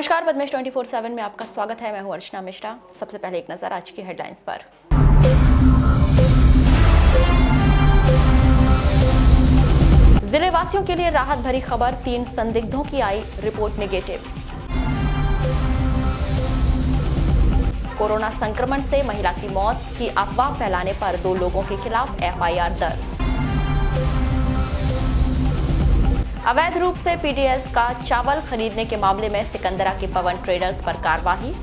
नमस्कार, बदमाश 24/7 में आपका स्वागत है। मैं हूं अर्चना मिश्रा। सबसे पहले एक नजर आज की हेडलाइंस पर। जिले वासियों के लिए राहत भरी खबर, 3 संदिग्धों की आई रिपोर्ट नेगेटिव। कोरोना संक्रमण से महिला की मौत की अफवाह फैलाने पर 2 लोगों के खिलाफ एफआईआर दर्ज। अवैध रूप से पीडीएस का चावल खरीदने के मामले में सिकंदरा के पवन ट्रेडर्स पर कार्रवाई।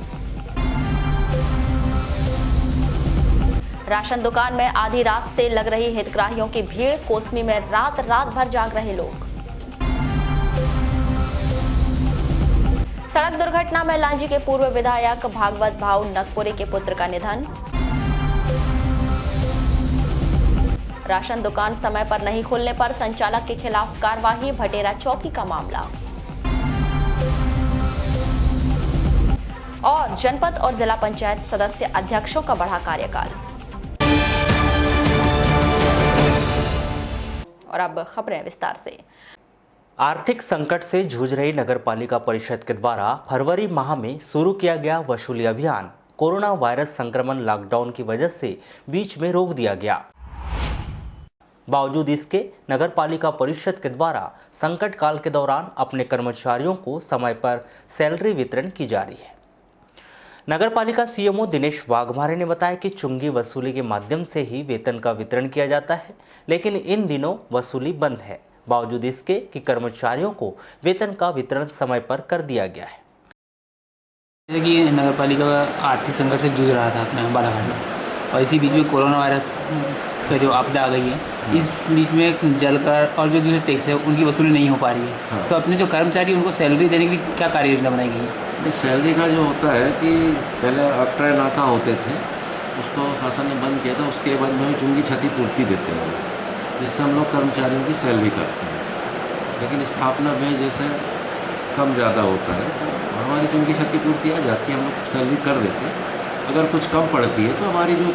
राशन दुकान में आधी रात से लग रही हितग्राहियों की भीड़, कोसमी में रात भर जाग रहे लोग। सड़क दुर्घटना में लांजी के पूर्व विधायक भागवत भाऊ नकपुरे के पुत्र का निधन। राशन दुकान समय पर नहीं खोलने पर संचालक के खिलाफ कार्रवाई, भटेरा चौकी का मामला। और जनपद और जिला पंचायत सदस्य अध्यक्षों का बढ़ा कार्यकाल। और अब खबरें विस्तार से। आर्थिक संकट से जूझ रही नगर पालिका परिषद के द्वारा फरवरी माह में शुरू किया गया वसूली अभियान कोरोना वायरस संक्रमण लॉकडाउन की वजह से बीच में रोक दिया गया। बावजूद इसके नगर पालिका परिषद के द्वारा संकट काल के दौरान अपने कर्मचारियों को समय पर सैलरी वितरण की जा रही है। नगर पालिका सीएमओ दिनेश वाघमारे ने बताया कि चुंगी वसूली के माध्यम से ही वेतन का वितरण किया जाता है, लेकिन इन दिनों वसूली बंद है। बावजूद इसके कि कर्मचारियों को वेतन का वितरण समय पर कर दिया गया है। जैसे कि नगर पालिका आर्थिक संकट से जूझ रहा था अपने बालाघाट में, और इसी बीच में कोरोना वायरस का जो आपदा आ गई है, इस बीच में जल कर और जो दूसरे टैक्स है उनकी वसूली नहीं हो पा रही है। तो अपने जो कर्मचारी उनको सैलरी देने के लिए क्या कार्य योजना बनाई गई है? सैलरी का जो होता है कि पहले अट्राय नाका होते थे, उसको शासन ने बंद किया था। उसके बाद में चुंगी क्षतिपूर्ति देते हैं, जिससे हम लोग कर्मचारियों की सैलरी करते हैं। लेकिन स्थापना में जैसे कम ज़्यादा होता है तो हमारी चुंगी क्षतिपूर्ति आ जाती है, हम लोग सैलरी कर देते हैं। अगर कुछ कम पड़ती है तो हमारी जो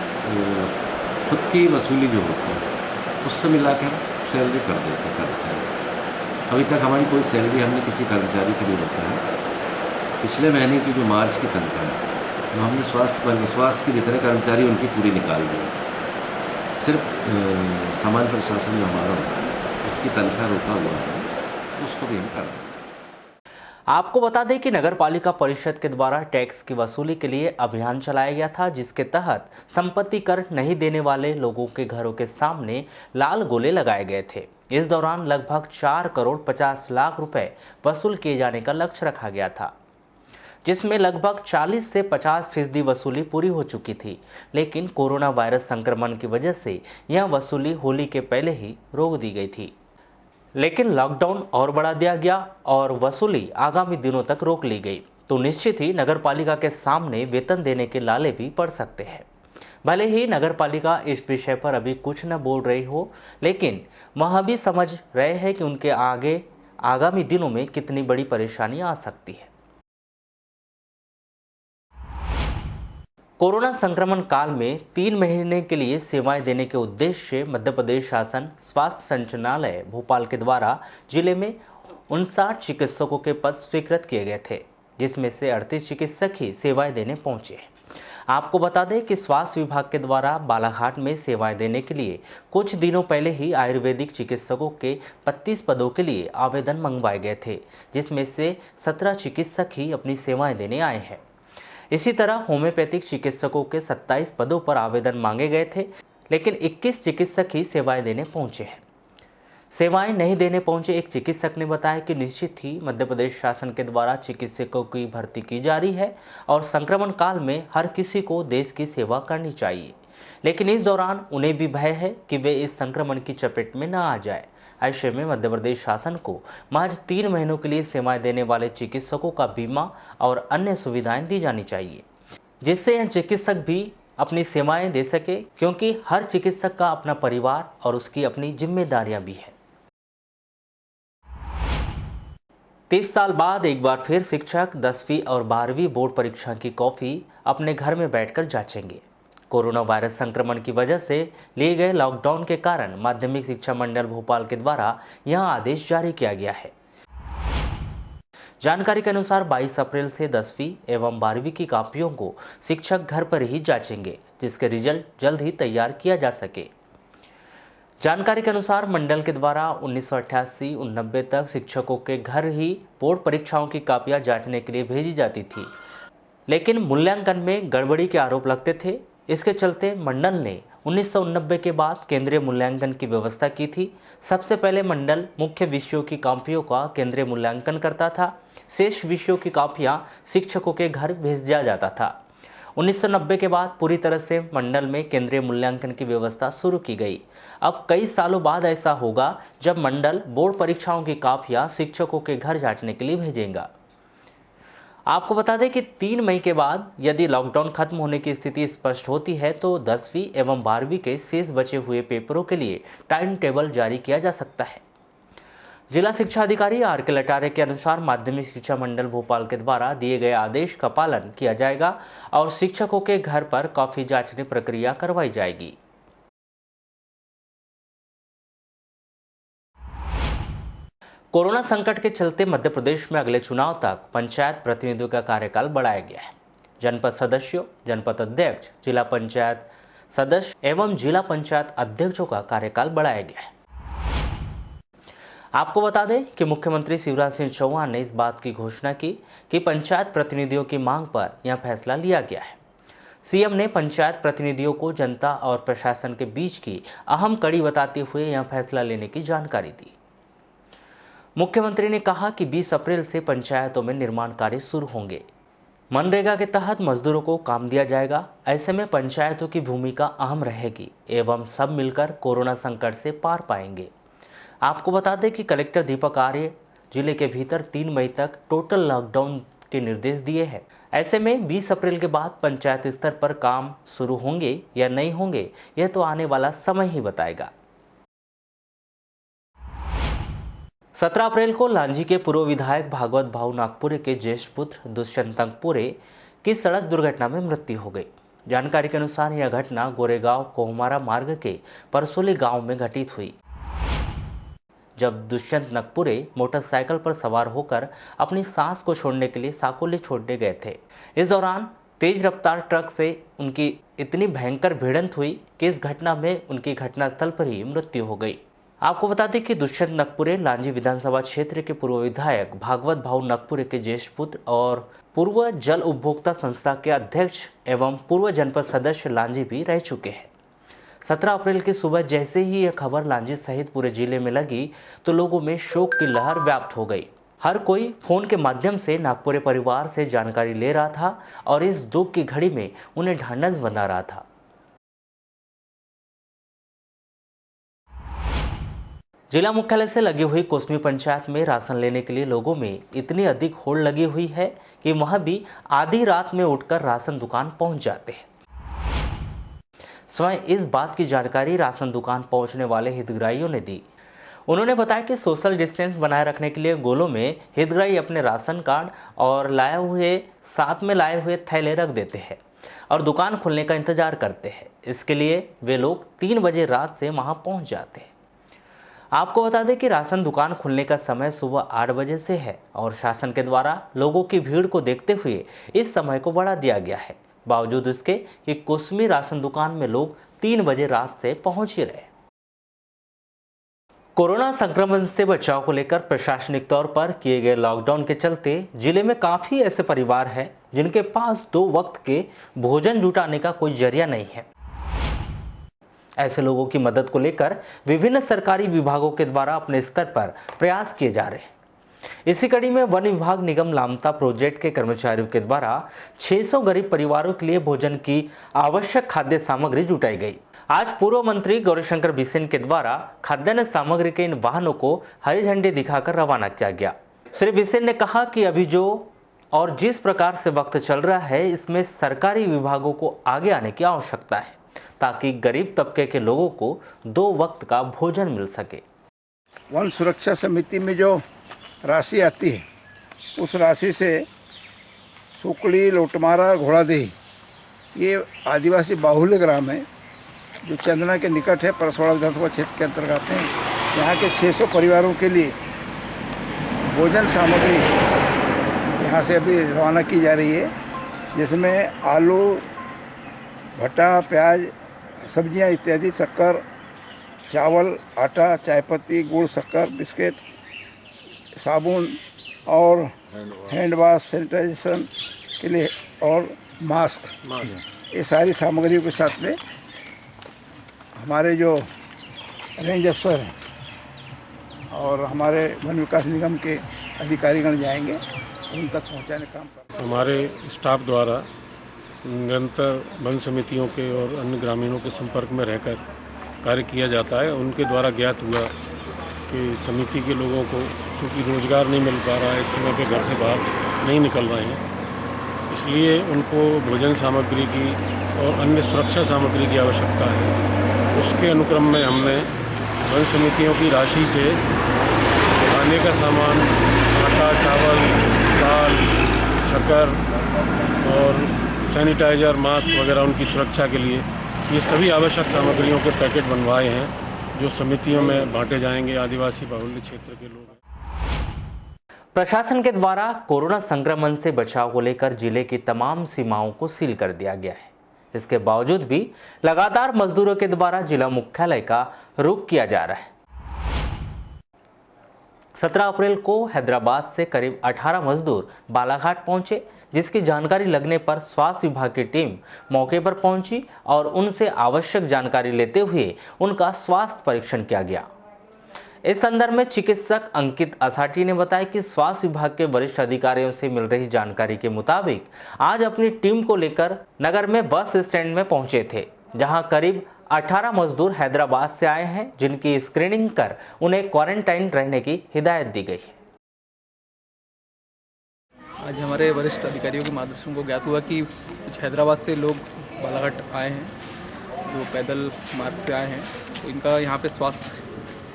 खुद की वसूली जो होती है उससे मिला के हम सैलरी कर देते हैं कर्मचारी की। अभी तक हमारी कोई सैलरी हमने किसी कर्मचारी की नहीं रोका है। पिछले महीने की जो मार्च की तनख्वाह है वो हमने स्वास्थ्य की जितने कर्मचारी उनकी पूरी निकाल दी। सिर्फ सामान्य प्रशासन जो हमारा होता है उसकी तनख्वाह रोका हुआ है, उसको भी हम कर रहे हैं। आपको बता दें कि नगर पालिका परिषद के द्वारा टैक्स की वसूली के लिए अभियान चलाया गया था, जिसके तहत संपत्ति कर नहीं देने वाले लोगों के घरों के सामने लाल गोले लगाए गए थे। इस दौरान लगभग 4 करोड़ 50 लाख रुपए वसूल किए जाने का लक्ष्य रखा गया था, जिसमें लगभग 40 से 50% वसूली पूरी हो चुकी थी। लेकिन कोरोना वायरस संक्रमण की वजह से यह वसूली होली के पहले ही रोक दी गई थी। लेकिन लॉकडाउन और बढ़ा दिया गया और वसूली आगामी दिनों तक रोक ली गई, तो निश्चित ही नगर पालिका के सामने वेतन देने के लाले भी पड़ सकते हैं। भले ही नगर पालिका इस विषय पर अभी कुछ न बोल रही हो, लेकिन वह भी समझ रहे हैं कि उनके आगे आगामी दिनों में कितनी बड़ी परेशानी आ सकती है। कोरोना संक्रमण काल में 3 महीने के लिए सेवाएं देने के उद्देश्य से मध्य प्रदेश शासन स्वास्थ्य संचालनालय भोपाल के द्वारा जिले में 59 चिकित्सकों के पद स्वीकृत किए गए थे, जिसमें से 38 चिकित्सक ही सेवाएं देने पहुंचे। आपको बता दें कि स्वास्थ्य विभाग के द्वारा बालाघाट में सेवाएं देने के लिए कुछ दिनों पहले ही आयुर्वेदिक चिकित्सकों के 32 पदों के लिए आवेदन मंगवाए गए थे, जिसमें से 17 चिकित्सक ही अपनी सेवाएं देने आए हैं। इसी तरह होम्योपैथिक चिकित्सकों के 27 पदों पर आवेदन मांगे गए थे, लेकिन 21 चिकित्सक ही सेवाएं देने पहुंचे हैं। सेवाएं नहीं देने पहुंचे एक चिकित्सक ने बताया कि निश्चित ही मध्य प्रदेश शासन के द्वारा चिकित्सकों की भर्ती की जा रही है और संक्रमण काल में हर किसी को देश की सेवा करनी चाहिए, लेकिन इस दौरान उन्हें भी भय है कि वे इस संक्रमण की चपेट में न आ जाए। ऐसे में मध्य प्रदेश शासन को महज 3 महीनों के लिए सेवाएं देने वाले चिकित्सकों का बीमा और अन्य सुविधाएं दी जानी चाहिए, जिससे यह चिकित्सक भी अपनी सेवाएं दे सके, क्योंकि हर चिकित्सक का अपना परिवार और उसकी अपनी जिम्मेदारियां भी है। 30 साल बाद एक बार फिर शिक्षक 10वीं और 12वीं बोर्ड परीक्षा की कॉपी अपने घर में बैठकर जांचेंगे। कोरोना वायरस संक्रमण की वजह से लिए गए लॉकडाउन के कारण माध्यमिक शिक्षा मंडल भोपाल के द्वारा यह आदेश जारी किया गया है। जानकारी के अनुसार 22 अप्रैल से 10वीं एवं 12वीं की कॉपियों को शिक्षक घर पर ही जांचेंगे, जिसके रिजल्ट जल्द ही तैयार किया जा सके। जानकारी के अनुसार मंडल के द्वारा 1988-89 तक शिक्षकों के घर ही बोर्ड परीक्षाओं की कॉपियां जांचने के लिए भेजी जाती थी, लेकिन मूल्यांकन में गड़बड़ी के आरोप लगते थे। इसके चलते मंडल ने 1990 के बाद केंद्रीय मूल्यांकन की व्यवस्था की थी। सबसे पहले मंडल मुख्य विषयों की कॉपियों का केंद्रीय मूल्यांकन करता था, शेष विषयों की कॉपियां शिक्षकों के घर भेजा जाता था। 1990 के बाद पूरी तरह से मंडल में केंद्रीय मूल्यांकन की व्यवस्था शुरू की गई। अब कई सालों बाद ऐसा होगा जब मंडल बोर्ड परीक्षाओं की कॉपियां शिक्षकों के घर जांचने के लिए भेजेगा। आपको बता दें कि 3 मई के बाद यदि लॉकडाउन खत्म होने की स्थिति स्पष्ट होती है तो 10वीं एवं 12वीं के शेष बचे हुए पेपरों के लिए टाइम टेबल जारी किया जा सकता है। जिला शिक्षा अधिकारी आर.के. लटारे के अनुसार माध्यमिक शिक्षा मंडल भोपाल के द्वारा दिए गए आदेश का पालन किया जाएगा और शिक्षकों के घर पर कॉपी जांचने प्रक्रिया करवाई जाएगी। कोरोना संकट के चलते मध्य प्रदेश में अगले चुनाव तक पंचायत प्रतिनिधियों का कार्यकाल बढ़ाया गया है। जनपद सदस्यों, जनपद अध्यक्ष, जिला पंचायत सदस्य एवं जिला पंचायत अध्यक्षों का कार्यकाल बढ़ाया गया है। आपको बता दें कि मुख्यमंत्री शिवराज सिंह चौहान ने इस बात की घोषणा की कि पंचायत प्रतिनिधियों की मांग पर यह फैसला लिया गया है। सीएम ने पंचायत प्रतिनिधियों को जनता और प्रशासन के बीच की अहम कड़ी बताते हुए यह फैसला लेने की जानकारी दी। मुख्यमंत्री ने कहा कि 20 अप्रैल से पंचायतों में निर्माण कार्य शुरू होंगे। मनरेगा के तहत मजदूरों को काम दिया जाएगा। ऐसे में पंचायतों की भूमिका अहम रहेगी एवं सब मिलकर कोरोना संकट से पार पाएंगे। आपको बता दें कि कलेक्टर दीपक आर्य जिले के भीतर 3 मई तक टोटल लॉकडाउन के निर्देश दिए हैं। ऐसे में 20 अप्रैल के बाद पंचायत स्तर पर काम शुरू होंगे या नहीं होंगे, यह तो आने वाला समय ही बताएगा। 17 अप्रैल को लांजी के पूर्व विधायक भागवत भाऊ नागपुरे के ज्येष्ठ पुत्र दुष्यंत नागपुरे की सड़क दुर्घटना में मृत्यु हो गई। जानकारी के अनुसार यह घटना गोरेगांव कोहमारा मार्ग के परसोली गांव में घटित हुई, जब दुष्यंत नागपुरे मोटरसाइकिल पर सवार होकर अपनी सांस को छोड़ने के लिए साकोली छोड़ने गए थे। इस दौरान तेज रफ्तार ट्रक से उनकी इतनी भयंकर भिड़ंत हुई कि इस घटना में उनकी घटनास्थल पर ही मृत्यु हो गई। आपको बता दें कि दुष्यंत नागपुरे लांजी विधानसभा क्षेत्र के पूर्व विधायक भागवत भाऊ नागपुरे के ज्येष्ठ पुत्र और पूर्व जल उपभोक्ता संस्था के अध्यक्ष एवं पूर्व जनपद सदस्य लांजी भी रह चुके हैं। 17 अप्रैल की सुबह जैसे ही यह खबर लांजी सहित पूरे जिले में लगी तो लोगों में शोक की लहर व्याप्त हो गई। हर कोई फोन के माध्यम से नागपुरे परिवार से जानकारी ले रहा था और इस दुख की घड़ी में उन्हें ढांढस बंधा रहा था। जिला मुख्यालय से लगी हुई कोसमी पंचायत में राशन लेने के लिए लोगों में इतनी अधिक होड़ लगी हुई है कि वहां भी आधी रात में उठकर राशन दुकान पहुंच जाते हैं। स्वयं इस बात की जानकारी राशन दुकान पहुंचने वाले हितग्राहियों ने दी। उन्होंने बताया कि सोशल डिस्टेंस बनाए रखने के लिए गोलों में हितग्राही अपने राशन कार्ड और साथ में लाए हुए थैले रख देते हैं और दुकान खुलने का इंतजार करते हैं। इसके लिए वे लोग 3 बजे रात से वहां पहुंच जाते हैं। आपको बता दें कि राशन दुकान खुलने का समय सुबह 8 बजे से है और शासन के द्वारा लोगों की भीड़ को देखते हुए इस समय को बढ़ा दिया गया है। बावजूद इसके कि कोसमी राशन दुकान में लोग 3 बजे रात से पहुंच ही रहे। कोरोना संक्रमण से बचाव को लेकर प्रशासनिक तौर पर किए गए लॉकडाउन के चलते जिले में काफी ऐसे परिवार हैं जिनके पास 2 वक्त के भोजन जुटाने का कोई जरिया नहीं है। ऐसे लोगों की मदद को लेकर विभिन्न सरकारी विभागों के द्वारा अपने स्तर पर प्रयास किए जा रहे हैं। इसी कड़ी में वन विभाग निगम लामता प्रोजेक्ट के कर्मचारियों के द्वारा 600 गरीब परिवारों के लिए भोजन की आवश्यक खाद्य सामग्री जुटाई गई। आज पूर्व मंत्री गौरीशंकर बिसेन के द्वारा खाद्यान्न सामग्री के इन वाहनों को हरी झंडी दिखाकर रवाना किया गया। श्री बिसेन ने कहा कि अभी जो और जिस प्रकार से वक्त चल रहा है, इसमें सरकारी विभागों को आगे आने की आवश्यकता है ताकि गरीब तबके के लोगों को 2 वक्त का भोजन मिल सके। वन सुरक्षा समिति में जो राशि आती है उस राशि से सुकड़ी, लोटमारा, घोड़ादेही ये आदिवासी बाहुल्य ग्राम है जो चंदना के निकट है, परसवाड़ा विधानसभा क्षेत्र के अंतर्गत आते हैं। यहाँ के 600 परिवारों के लिए भोजन सामग्री यहाँ से अभी रवाना की जा रही है, जिसमें आलू, भट्टा, प्याज, सब्जियाँ इत्यादि, शक्कर, चावल, आटा, चायपत्ती, गुड़, शक्कर, बिस्किट, साबुन और हैंड वाश, सैनिटाइजेशन के लिए और मास्क, ये सारी सामग्रियों के साथ में हमारे जो रेंज अफसर हैं और हमारे वन विकास निगम के अधिकारीगण जाएंगे, उन तक पहुंचाने का काम। हमारे स्टाफ द्वारा निरंतर वन समितियों के और अन्य ग्रामीणों के संपर्क में रहकर कार्य किया जाता है। उनके द्वारा ज्ञात हुआ कि समिति के लोगों को चूँकि रोज़गार नहीं मिल पा रहा है, इस समय पे घर से बाहर नहीं निकल रहे हैं, इसलिए उनको भोजन सामग्री की और अन्य सुरक्षा सामग्री की आवश्यकता है। उसके अनुक्रम में हमने वन समितियों की राशि से खाने का सामान, आटा, चावल, दाल, शक्कर और सैनिटाइज़र, मास्क वगैरह उनकी सुरक्षा के लिए ये सभी आवश्यक सामग्रियों के पैकेट बनवाए हैं, जो समितियों में बांटे जाएंगे। आदिवासी बाहुल्य क्षेत्र के लोग। प्रशासन के द्वारा कोरोना संक्रमण से बचाव को लेकर जिले की तमाम सीमाओं को सील कर दिया गया है। इसके बावजूद भी लगातार मजदूरों के द्वारा जिला मुख्यालय का रुख किया जा रहा है। 17 अप्रैल को हैदराबाद से करीब 18 मजदूर बालाघाट पहुंचे, जिसकी जानकारी लगने पर स्वास्थ्य विभाग की टीम मौके पर पहुंची और उनसे आवश्यक जानकारी लेते हुए उनका स्वास्थ्य परीक्षण किया गया। इस संदर्भ में चिकित्सक अंकित असाटी ने बताया कि स्वास्थ्य विभाग के वरिष्ठ अधिकारियों से मिल रही जानकारी के मुताबिक आज अपनी टीम को लेकर नगर में बस स्टैंड में पहुंचे थे, जहां करीब 18 मजदूर हैदराबाद से आए हैं, जिनकी स्क्रीनिंग कर उन्हें क्वारंटाइन रहने की हिदायत दी गई है। आज हमारे वरिष्ठ अधिकारियों के मार्गदर्शन को ज्ञात हुआ कि कुछ हैदराबाद से लोग बालाघाट आए हैं, जो पैदल मार्ग से आए हैं, तो इनका यहाँ पे स्वास्थ्य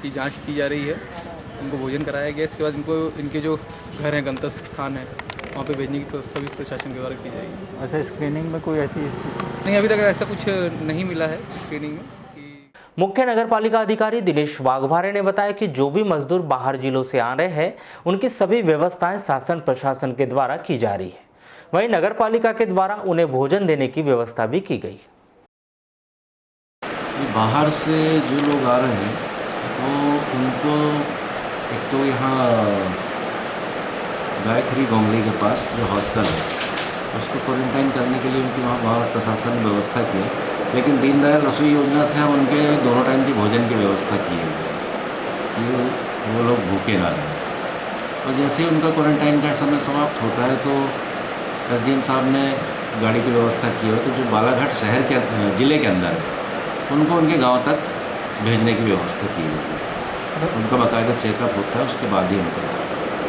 की जांच की जा रही है। इनको भोजन कराया गया। इसके बाद इनको इनके जो घर हैं, गंतव्य स्थान है, वहाँ पे भेजने की व्यवस्था भी प्रशासन के द्वारा की जाएगी। अच्छा, स्क्रीनिंग में कोई ऐसी नहीं, अभी तक ऐसा कुछ नहीं मिला है स्क्रीनिंग में। मुख्य नगरपालिका अधिकारी दिनेश वाघमारे ने बताया कि जो भी मजदूर बाहर जिलों से आ रहे हैं, उनकी सभी व्यवस्थाएं शासन प्रशासन के द्वारा की जा रही है। वहीं नगरपालिका के द्वारा उन्हें भोजन देने की व्यवस्था भी की गई। बाहर से जो लोग आ रहे हैं तो उनको एक तो यहाँ गायखरी गोंगली के पास जो हॉस्टल है, उसको क्वारंटाइन करने के लिए उनकी वहाँ प्रशासन ने व्यवस्था की है। लेकिन दीनदयाल रसोई योजना से हम उनके दोनों टाइम की भोजन की व्यवस्था किए हुए हैं कि वो लोग भूखे ना रहें। और जैसे ही उनका क्वारंटाइन का समय समाप्त होता है तो एसडीएम साहब ने गाड़ी की व्यवस्था की है, तो जो बालाघाट शहर के ज़िले के अंदर है उनको उनके गांव तक भेजने की व्यवस्था की गई है। उनका बाकायदा चेकअप होता है, उसके बाद ही उनको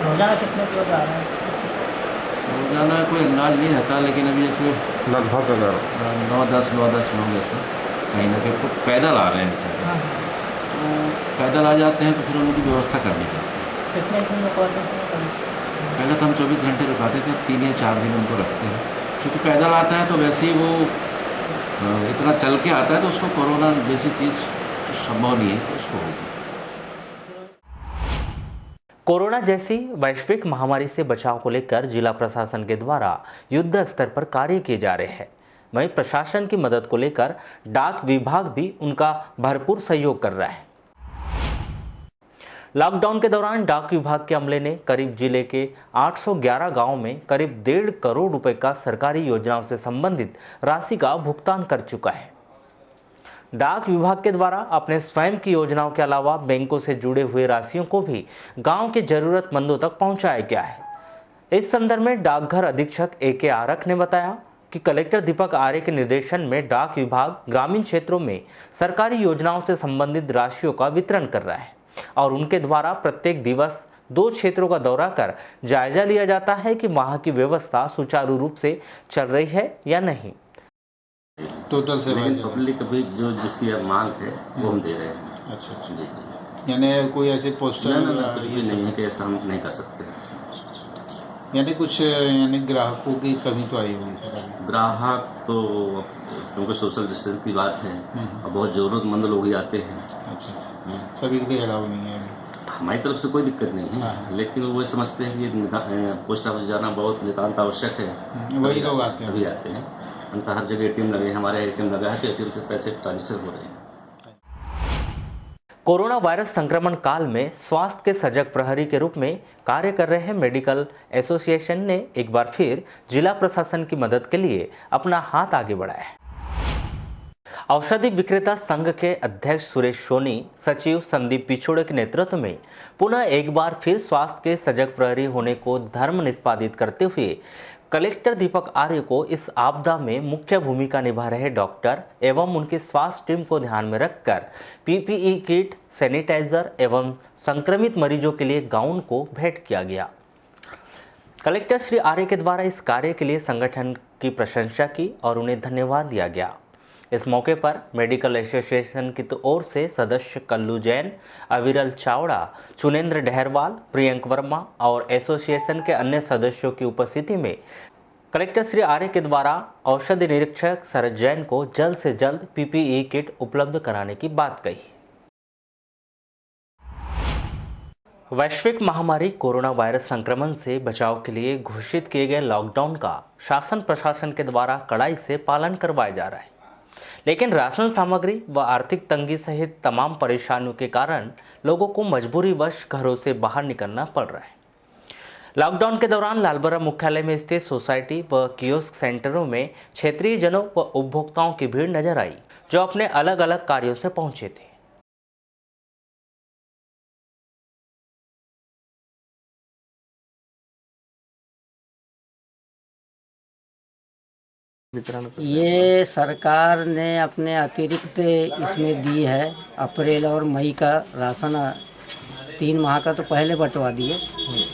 रोजाना कितने लोग आ रहे हैं? रोजाना कोई अंदाज नहीं रहता, लेकिन अभी जैसे लगभग अगर 9-10 लोग ऐसे कहीं ना कहीं पैदल आ रहे हैं बेचारे, तो पैदल आ जाते हैं तो फिर उनकी व्यवस्था करनी पड़ती है। कितने दिन रुकवाते हैं? पहले तो हम 24 घंटे रुकाते थे, अब 3 या 4 दिन उनको रखते हैं, क्योंकि पैदल आता है तो वैसे ही वो इतना चल के आता है तो उसको कोरोना जैसी चीज़ तो संभव नहीं है तो उसको होगी। कोरोना जैसी वैश्विक महामारी से बचाव को लेकर जिला प्रशासन के द्वारा युद्ध स्तर पर कार्य किए जा रहे हैं। वहीं प्रशासन की मदद को लेकर डाक विभाग भी उनका भरपूर सहयोग कर रहा है। लॉकडाउन के दौरान डाक विभाग के अमले ने करीब जिले के 811 गांवों में करीब 1.5 करोड़ रुपए का सरकारी योजनाओं से संबंधित राशि का भुगतान कर चुका है। डाक विभाग के द्वारा अपने स्वयं की योजनाओं के अलावा बैंकों से जुड़े हुए राशियों को भी गांव के जरूरतमंदों तक पहुंचाया गया है। इस संदर्भ में डाकघर अधीक्षक AK आरक ने बताया कि कलेक्टर दीपक आर्य के निर्देशन में डाक विभाग ग्रामीण क्षेत्रों में सरकारी योजनाओं से संबंधित राशियों का वितरण कर रहा है और उनके द्वारा प्रत्येक दिवस 2 क्षेत्रों का दौरा कर जायजा लिया जाता है कि वहां की व्यवस्था सुचारू रूप से चल रही है या नहीं। टोटल से पब्लिक अभी जो जिसकी मांग है वो हम दे रहे हैं। अच्छा जी, यानी कोई ऐसे पोस्टर कुछ भी नहीं है कि ऐसा हम नहीं कर सकते। यानी कुछ ग्राहकों की कमी तो आई होगी। ग्राहक तो क्योंकि सोशल डिस्टेंस की बात है और बहुत ज़रूरतमंद लोग ही आते हैं। अच्छा, सभी के लिए अलाउ नहीं है। हमारी तरफ से कोई दिक्कत नहीं है, लेकिन वो समझते हैं कि पोस्ट ऑफिस जाना बहुत नितांत आवश्यक है, वही लोग आते हैं। अभी आते हैं। अंतर हर जगह ATM लगे, हमारे ATM लगा है तो ATM से पैसे ट्रांजेक्शन हो रहे हैं। कोरोना वायरस संक्रमण काल में स्वास्थ्य के सजग प्रहरी के रूप में कार्य कर रहे मेडिकल एसोसिएशन ने एक बार फिर जिला प्रशासन की मदद के लिए अपना हाथ आगे बढ़ाया है। औषधि विक्रेता संघ के अध्यक्ष सुरेश सोनी, सचिव संदीप पिछोड़े के नेतृत्व में पुनः एक बार फिर स्वास्थ्य के सजग प्रहरी होने को धर्म निष्पादित करते हुए कलेक्टर दीपक आर्य को इस आपदा में मुख्य भूमिका निभा रहे डॉक्टर एवं उनकी स्वास्थ्य टीम को ध्यान में रखकर PPE किट, सैनिटाइजर एवं संक्रमित मरीजों के लिए गाउन को भेंट किया गया। कलेक्टर श्री आर्य के द्वारा इस कार्य के लिए संगठन की प्रशंसा की और उन्हें धन्यवाद दिया गया। इस मौके पर मेडिकल एसोसिएशन की ओर से सदस्य कल्लू जैन, अविरल चावड़ा, चुनेंद्र डहरवाल, प्रियंक वर्मा और एसोसिएशन के अन्य सदस्यों की उपस्थिति में कलेक्टर श्री आर्य के द्वारा औषधि निरीक्षक शरद जैन को जल्द से जल्द PPE किट उपलब्ध कराने की बात कही। वैश्विक महामारी कोरोना वायरस संक्रमण से बचाव के लिए घोषित किए गए लॉकडाउन का शासन प्रशासन के द्वारा कड़ाई से पालन करवाया जा रहा है, लेकिन राशन सामग्री व आर्थिक तंगी सहित तमाम परेशानियों के कारण लोगों को मजबूरीवश घरों से बाहर निकलना पड़ रहा है। लॉकडाउन के दौरान लालबरा मुख्यालय में स्थित सोसाइटी व कियोस्क सेंटरों में क्षेत्रीय जनों व उपभोक्ताओं की भीड़ नजर आई, जो अपने अलग अलग कार्यों से पहुंचे थे। ये सरकार ने अपने अतिरिक्त इसमें दी है। अप्रैल और मई का राशन 3 माह का तो पहले बंटवा दिए,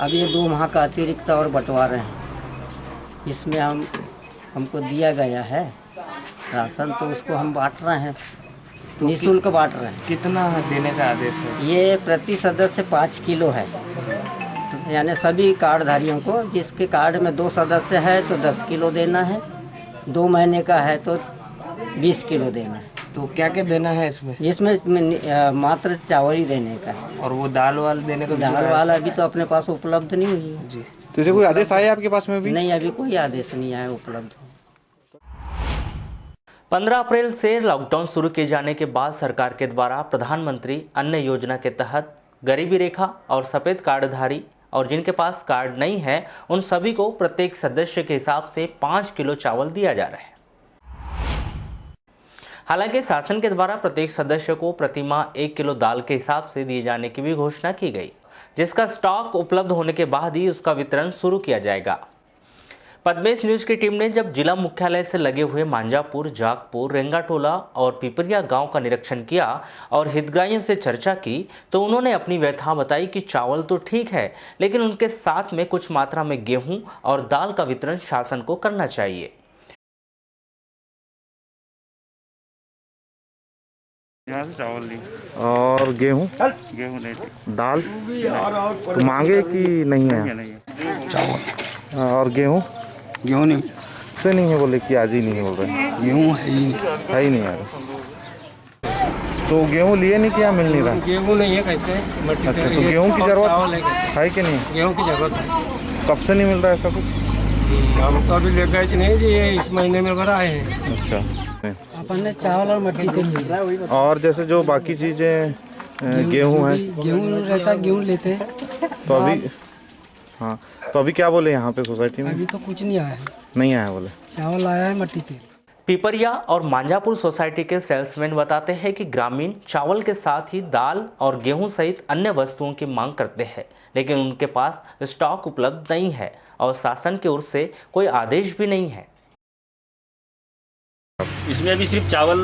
अब ये 2 माह का अतिरिक्त और बंटवा रहे हैं। इसमें हमको दिया गया है राशन, तो उसको हम बांट रहे हैं, निःशुल्क बांट रहे हैं। कितना देने का आदेश है? ये प्रति सदस्य 5 किलो है, यानी सभी कार्डधारियों को। जिसके कार्ड में 2 सदस्य है तो 10 किलो देना है, 2 महीने का है तो 20 किलो देना है। तो क्या क्या देना है इसमें? इसमें मात्र चावल ही देने का है। और वो दाल वाल देने का? दाल वाला अभी तो अपने पास उपलब्ध नहीं हुई है जी। तो इसे कोई आदेश आया आपके पास में भी? नहीं, अभी कोई आदेश नहीं आया उपलब्ध। 15 अप्रैल से लॉकडाउन शुरू किए जाने के बाद सरकार के द्वारा प्रधानमंत्री अन्न योजना के तहत गरीबी रेखा और सफेद कार्डधारी और जिनके पास कार्ड नहीं है उन सभी को प्रत्येक सदस्य के हिसाब से 5 किलो चावल दिया जा रहा है। हालांकि शासन के द्वारा प्रत्येक सदस्य को प्रतिमाह 1 किलो दाल के हिसाब से दिए जाने की भी घोषणा की गई, जिसका स्टॉक उपलब्ध होने के बाद ही उसका वितरण शुरू किया जाएगा। पद्मेश न्यूज की टीम ने जब जिला मुख्यालय से लगे हुए मांजापुर, जागपुर, रेंगाटोला और पिपरिया गांव का निरीक्षण किया और हितग्राहियों से चर्चा की तो उन्होंने अपनी व्यथा बताई कि चावल तो ठीक है, लेकिन उनके साथ में कुछ मात्रा में गेहूं और दाल का वितरण शासन को करना चाहिए। यहाँ से चावल ली और गेहूँ नहीं, दाल तो मांगे कि नहीं है? चावल और गेहूँ नहीं से नहीं है, बोले कि आज ही नहीं बोल रहे? गेहूँ है ही नहीं यार। तो गेहूँ लिए नहीं, क्या मिल नहीं रहा? गेहूँ नहीं है कहते हैं। अच्छा, तो गेहूँ की जरूरत है कि नहीं? गेहूँ की जरूरत है। कब से नहीं मिल रहा है ऐसा कुछ? हम तो अभी ले गए नहीं जी, इस महीने में भरा आए हैं। अच्छा, अपन ने चावल और मट्टी तेल लिया। और जैसे जो बाकी चीजें गेहूँ है, गेहूँ रहता है, गेहूँ लेते हैं। तो अभी हाँ, तो अभी क्या बोले यहाँ पे सोसाइटी में? अभी तो कुछ नहीं आया है। नहीं आया बोले? चावल आया है, मट्टी तेल। पिपरिया और मांजापुर सोसाइटी के सेल्समैन बताते हैं कि ग्रामीण चावल के साथ ही दाल और गेहूं सहित अन्य वस्तुओं की मांग करते हैं, लेकिन उनके पास स्टॉक उपलब्ध नहीं है और शासन की ओर से कोई आदेश भी नहीं है। इसमें अभी सिर्फ चावल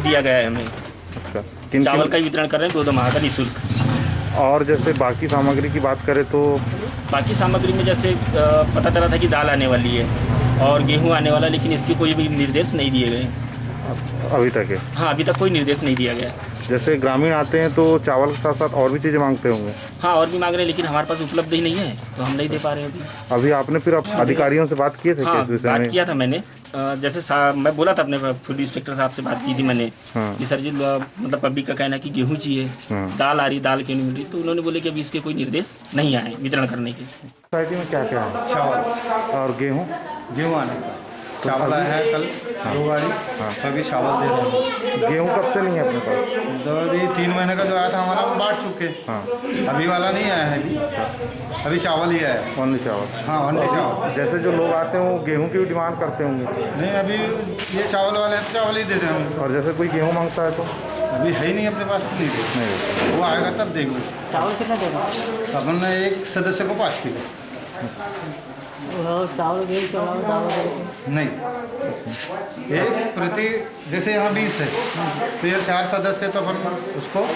दिया गया है हमें। अच्छा, चावल का वितरण कर रहे हैं 2 माह का निःशुल्क। और जैसे बाकी सामग्री की बात करें तो बाकी सामग्री में जैसे पता चला था कि दाल आने वाली है और गेहूं आने वाला, लेकिन इसकी कोई भी निर्देश नहीं दिए गए अभी तक है। हाँ, अभी तक कोई निर्देश नहीं दिया गया। जैसे ग्रामीण आते हैं तो चावल के साथ साथ और भी चीज़ें मांगते होंगे। हाँ, और भी मांग रहे हैं, लेकिन हमारे पास उपलब्ध ही नहीं है, तो हम नहीं दे पा रहे हैं अभी। अभी आपने फिर अधिकारियों से बात किए थे? हाँ, किस विषय बात में? किया था मैंने। जैसे मैं बोला था अपने फूड इंस्पेक्टर साहब से बात की थी मैंने कि सर जी मतलब पब्लिक का कहना है कि गेहूँ चाहिए, दाल आ रही, दाल क्यों नहीं मिल रही, तो उन्होंने बोले कि अभी इसके कोई निर्देश नहीं आए वितरण करने के। सोसाइटी में क्या क्या है? चावल और गेहूँ आने का, चावल आया है कल 2 गाड़ी, तो अभी चावल दे रहे हैं। गेहूँ कब से नहीं है अपने पास? तो अभी 3 महीने का जो आया था हमारा हम बांट चुके। अभी वाला नहीं आया है, अभी चावल ही आया है। ओनली चावल? हाँ, ओनली चावल। जैसे जो लोग आते हैं वो गेहूँ की भी डिमांड करते होंगे? नहीं, अभी ये चावल वाले हैं तो चावल ही दे दें हम। और जैसे कोई गेहूँ मांगता है तो? अभी है ही नहीं अपने पास, तो नहीं दे, वो आएगा तब देंगे। चावल कितना देगा? अपन ने एक सदस्य को 5 किलो। चावल नहीं, एक प्रति, जैसे यहाँ 20 है तो ये 4 सदस्य, तो अपन उसको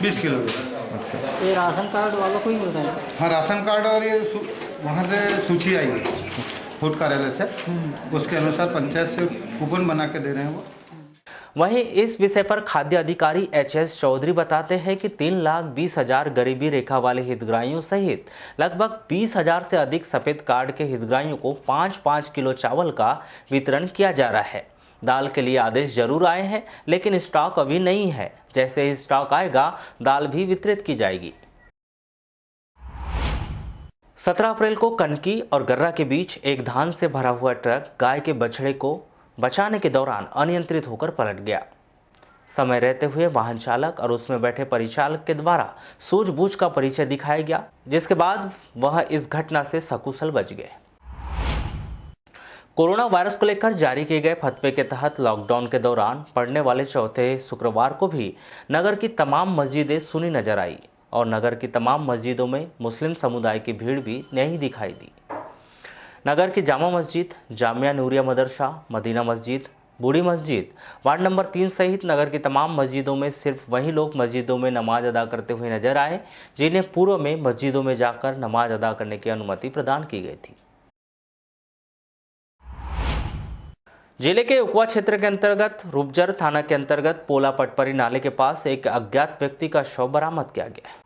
20 किलो दें। ये राशन कार्ड वालों को ही मिल रहा है? हाँ, राशन कार्ड, और ये वहाँ से सूची आई है फूड कार्यालय से, उसके अनुसार पंचायत से कूपन बना के दे रहे हैं वो। वहीं इस विषय पर खाद्य अधिकारी एच.एस. चौधरी बताते हैं कि 3,20,000 गरीबी रेखा वाले हितग्राहियों सहित लगभग 20,000 से अधिक सफेद कार्ड के हितग्राहियों को 5-5 किलो चावल का वितरण किया जा रहा है। दाल के लिए आदेश जरूर आए हैं, लेकिन स्टॉक अभी नहीं है। जैसे ही स्टॉक आएगा, दाल भी वितरित की जाएगी। 17 अप्रैल को कनकी और गर्रा के बीच एक धान से भरा हुआ ट्रक गाय के बछड़े को बचाने के दौरान अनियंत्रित होकर पलट गया। समय रहते हुए वाहन चालक और उसमें बैठे परिचालक के द्वारा सूझबूझ का परिचय दिखाया गया, जिसके बाद वह इस घटना से सकुशल बच गए। कोरोना वायरस को लेकर जारी किए गए फतवे के तहत लॉकडाउन के दौरान पड़ने वाले चौथे शुक्रवार को भी नगर की तमाम मस्जिदें सुनी नजर आई और नगर की तमाम मस्जिदों में मुस्लिम समुदाय की भीड़ भी नहीं दिखाई दी। नगर की जामा मस्जिद, जामिया नूरिया मदरसा, मदीना मस्जिद, बूढ़ी मस्जिद, वार्ड नंबर 3 सहित नगर की तमाम मस्जिदों में सिर्फ वही लोग मस्जिदों में नमाज अदा करते हुए नजर आए जिन्हें पूर्व में मस्जिदों में जाकर नमाज अदा करने की अनुमति प्रदान की गई थी। जिले के उकवा क्षेत्र के अंतर्गत रूपजर थाना के अंतर्गत पोला पटपरी नाले के पास एक अज्ञात व्यक्ति का शव बरामद किया गया।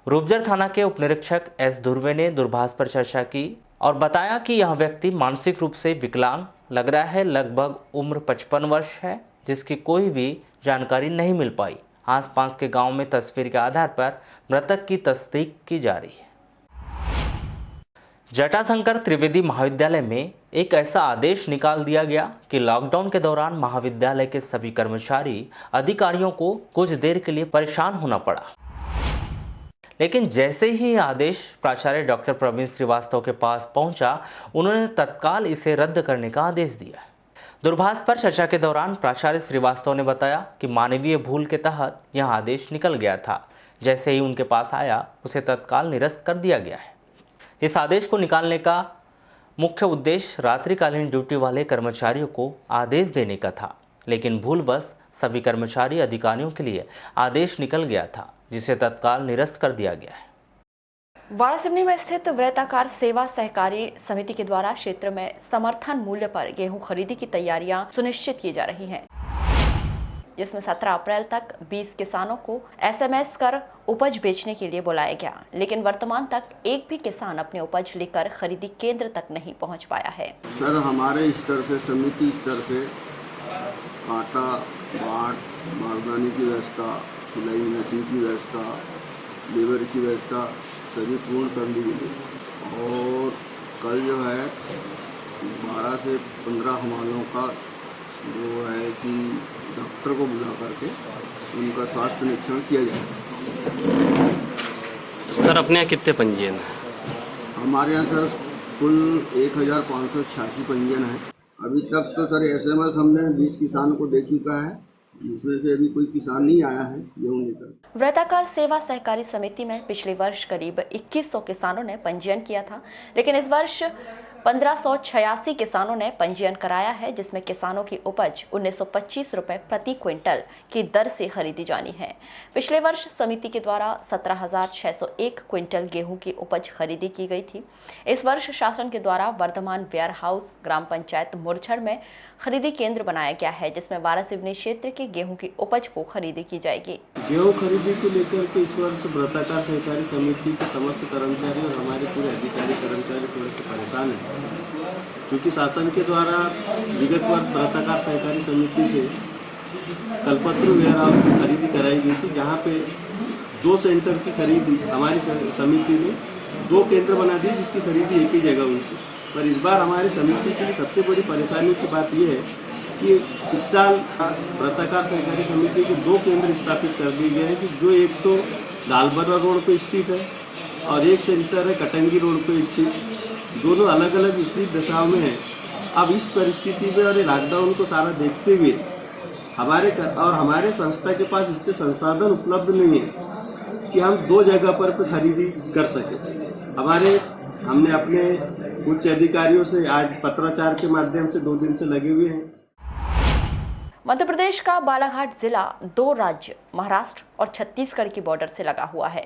रूपजर थाना के उपनिरीक्षक एस धुर्वे ने दूरभाष पर चर्चा की और बताया कि यह व्यक्ति मानसिक रूप से विकलांग लग रहा है। लगभग उम्र 55 वर्ष है, जिसकी कोई भी जानकारी नहीं मिल पाई। आसपास के गांव में तस्वीर के आधार पर मृतक की तस्दीक की जा रही है। जटाशंकर त्रिवेदी महाविद्यालय में एक ऐसा आदेश निकाल दिया गया कि लॉकडाउन के दौरान महाविद्यालय के सभी कर्मचारी अधिकारियों को कुछ देर के लिए परेशान होना पड़ा। लेकिन जैसे ही आदेश प्राचार्य डॉक्टर प्रवीण श्रीवास्तव के पास पहुंचा, उन्होंने तत्काल इसे रद्द करने का आदेश दिया। दूरभाष पर चर्चा के दौरान प्राचार्य श्रीवास्तव ने बताया कि मानवीय भूल के तहत यह आदेश निकल गया था। जैसे ही उनके पास आया, उसे तत्काल निरस्त कर दिया गया है। इस आदेश को निकालने का मुख्य उद्देश्य रात्रिकालीन ड्यूटी वाले कर्मचारियों को आदेश देने का था, लेकिन भूलवश सभी कर्मचारी अधिकारियों के लिए आदेश निकल गया था, जिसे तत्काल निरस्त कर दिया गया है। वारासिवनी में स्थित वृत्ताकार सेवा सहकारी समिति के द्वारा क्षेत्र में समर्थन मूल्य पर गेहूं खरीदी की तैयारियां सुनिश्चित की जा रही हैं, जिसमें 17 अप्रैल तक 20 किसानों को SMS कर उपज बेचने के लिए बुलाया गया, लेकिन वर्तमान तक एक भी किसान अपने उपज लेकर खरीदी केंद्र तक नहीं पहुंच पाया है। सर, हमारे स्तर से, समिति स्तर से कांटा, बाट, बारदाने की व्यवस्था, सिलाई मशीन की व्यवस्था, लेबर की व्यवस्था सभी पूर्ण कर ली गई और कल जो है 12 से 15 हमालों का जो है कि डॉक्टर को बुला करके उनका स्वास्थ्य निरीक्षण किया जाएगा। सर, अपने यहाँ कितने पंजीयन हैं? हमारे यहाँ सर कुल 1586 पंजीयन है। अभी तक तो सर SMS हमने 20 किसान को दे चुका है, जिसमें से अभी कोई किसान नहीं आया है गेहूं लेकर। वृत्ताकार सेवा सहकारी समिति में पिछले वर्ष करीब 2100 किसानों ने पंजीयन किया था, लेकिन इस वर्ष 1586 किसानों ने पंजीयन कराया है, जिसमें किसानों की उपज 1925 रुपए प्रति क्विंटल की दर से खरीदी जानी है। पिछले वर्ष समिति के द्वारा 17,601 क्विंटल गेहूं की उपज खरीदी की गई थी। इस वर्ष शासन के द्वारा वर्धमान वेयर हाउस ग्राम पंचायत मुरछड़ में खरीदी केंद्र बनाया गया है, जिसमें वारासिवनी क्षेत्र के गेहूं की उपज को खरीदी की जाएगी। गेहूं खरीदी को लेकर के इस वर्ष व्रताकार सहकारी समिति के समस्त कर्मचारी और हमारे पूरे अधिकारी कर्मचारी थोड़े से परेशान हैं, क्योंकि शासन के द्वारा विगत वर्ष व्रताकार सहकारी समिति से कल्पतरु वेयर हाउस की खरीदी कराई गई थी, जहाँ पे 2 सेंटर की खरीदी हमारी समिति ने 2 केंद्र बना दिए, जिसकी खरीदी एक ही जगह हुई थी। पर इस बार हमारी समिति के लिए सबसे बड़ी परेशानी की बात यह है कि इस साल व्रताकार सहकारी समिति के 2 केंद्र स्थापित कर दिए गए हैं, कि जो एक तो लालबर्रा रोड पे स्थित है और एक सेंटर है कटंगी रोड पे स्थित। दोनों अलग अलग विपरीत दशाओं में है। अब इस परिस्थिति में और ये लॉकडाउन को सारा देखते हुए हमारे संस्था के पास इसके संसाधन उपलब्ध नहीं है कि हम 2 जगह पर खरीदी कर सके। हमने अपने उच्च अधिकारियों से आज पत्राचार के माध्यम से 2 दिन से लगे हुए हैं। मध्य प्रदेश का बालाघाट जिला 2 राज्य महाराष्ट्र और छत्तीसगढ़ की बॉर्डर से लगा हुआ है,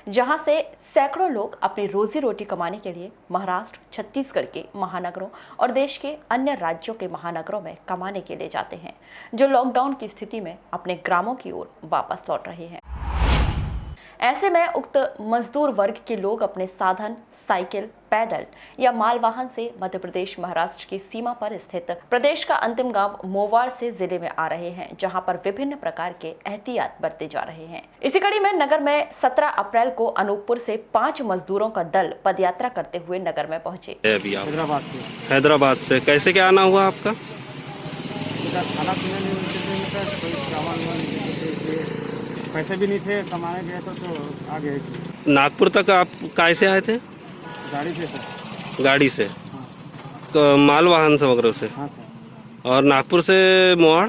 जहां से सैकड़ों लोग अपनी रोजी रोटी कमाने के लिए महाराष्ट्र, छत्तीसगढ़ के महानगरों और देश के अन्य राज्यों के महानगरों में कमाने के लिए जाते हैं, जो लॉकडाउन की स्थिति में अपने ग्रामों की ओर वापस लौट रहे हैं। ऐसे में उक्त मजदूर वर्ग के लोग अपने साधन, साइकिल, पैदल या मालवाहन से मध्य प्रदेश महाराष्ट्र की सीमा पर स्थित प्रदेश का अंतिम गांव मोवाड़ से जिले में आ रहे हैं, जहां पर विभिन्न प्रकार के एहतियात बरते जा रहे हैं। इसी कड़ी में नगर में 17 अप्रैल को अनूपपुर से 5 मजदूरों का दल पदयात्रा करते हुए नगर में पहुंचे। अभी आप हैदराबाद से कैसे क्या आना हुआ आपका? पैसे भी नहीं थे, कमाने गए तो आ गए। नागपुर तक आप कैसे आए थे? गाड़ी से सर। गाड़ी से? तो माल वाहन से वगैरह से? हाँ सर। और नागपुर से मोवाड़?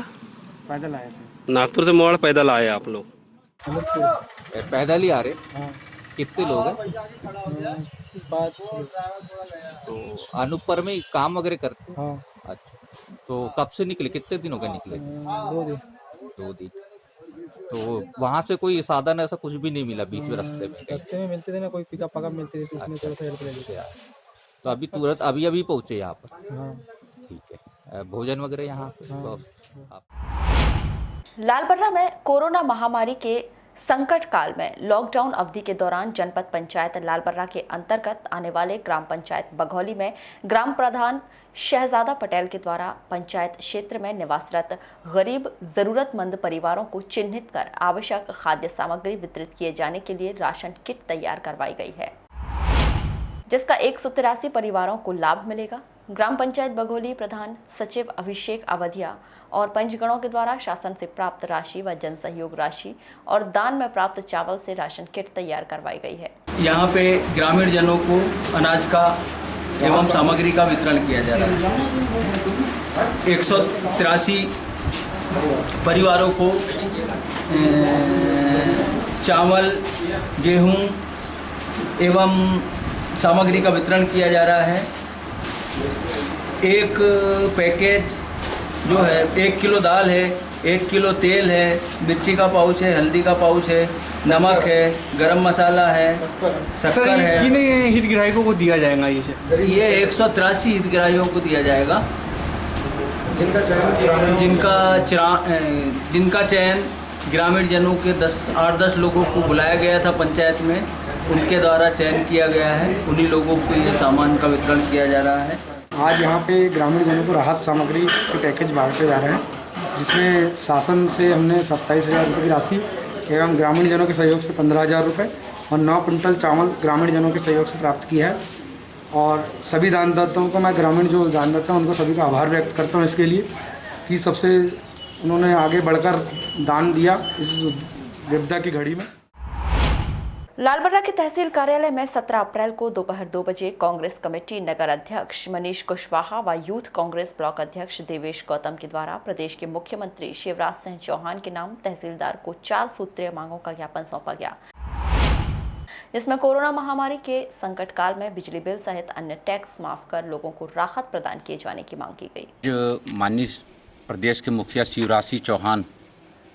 पैदल आए थे। नागपुर से मोवाड़ पैदल आए आप लोग? पैदल ही आ रहे? हाँ। कितने लोग हैं? 5। तो अनूपपुर में काम वगैरह करते? हाँ। अच्छा, तो कब से निकले? कितने दिनों का निकले? 2 दिन। 2 दिन। तो वहाँ से कोई साधन ऐसा कुछ भी नहीं मिला बीच में रास्ते में मिलते थे ना, कोई पिकअप मिलती थी, तो उसमें थोड़ा सा हेल्प ले लेते। तो अभी तुरंत अभी पहुँचे यहाँ पर? हाँ। ठीक है। भोजन वगैरह यहाँ? हाँ। लालबर्रा में कोरोना महामारी के संकट काल में लॉकडाउन अवधि के दौरान जनपद पंचायत लालबर्रा के अंतर्गत आने वाले ग्राम पंचायत बघौली में ग्राम प्रधान शहजादा पटेल के द्वारा पंचायत क्षेत्र में निवासरत गरीब जरूरतमंद परिवारों को चिन्हित कर आवश्यक खाद्य सामग्री वितरित किए जाने के लिए राशन किट तैयार करवाई गई है, जिसका 183 परिवारों को लाभ मिलेगा। ग्राम पंचायत बघौली प्रधान सचिव अभिषेक अवधिया और पंचगणों के द्वारा शासन से प्राप्त राशि व जन सहयोग राशि और दान में प्राप्त चावल से राशन किट तैयार करवाई गई है। यहाँ पे ग्रामीण जनों को अनाज का एवं सामग्री का वितरण किया जा रहा है। 183 परिवारों को चावल, गेहूं एवं सामग्री का वितरण किया जा रहा है। एक पैकेज जो है 1 किलो दाल है, 1 किलो तेल है, मिर्ची का पाउच है, हल्दी का पाउच है, नमक है, गरम मसाला है, शक्कर है। किन हितग्राहियों को दिया जाएगा ये 183 हितग्राहियों को दिया जाएगा, जिनका चयन ग्रामीण जनों के 8-10 लोगों को बुलाया गया था पंचायत में, उनके द्वारा चयन किया गया है। उन्हीं लोगों को ये सामान का वितरण किया जा रहा है। आज यहाँ पे ग्रामीण जनों को राहत सामग्री के पैकेज बांटे जा रहे हैं, जिसमें शासन से हमने 27,000 रुपये की राशि एवं ग्रामीण जनों के सहयोग से 15,000 रुपये और 9 कुंटल चावल ग्रामीण जनों के सहयोग से प्राप्त किया है। और सभी दानदाताओं को, मैं ग्रामीण जो दानदाता हैं उनको सभी का आभार व्यक्त करता हूँ इसके लिए कि सबसे उन्होंने आगे बढ़कर दान दिया इस विपदा की घड़ी में। लालबर्रा के तहसील कार्यालय में 17 अप्रैल को दोपहर 2 बजे कांग्रेस कमेटी नगर अध्यक्ष मनीष कुशवाहा व यूथ कांग्रेस ब्लॉक अध्यक्ष देवेश गौतम के द्वारा प्रदेश के मुख्यमंत्री शिवराज सिंह चौहान के नाम तहसीलदार को 4 सूत्रीय मांगों का ज्ञापन सौंपा गया, जिसमें कोरोना महामारी के संकट काल में बिजली बिल सहित अन्य टैक्स माफ कर लोगों को राहत प्रदान किए जाने की मांग की गई। जो माननीय प्रदेश के मुखिया शिवराज सिंह चौहान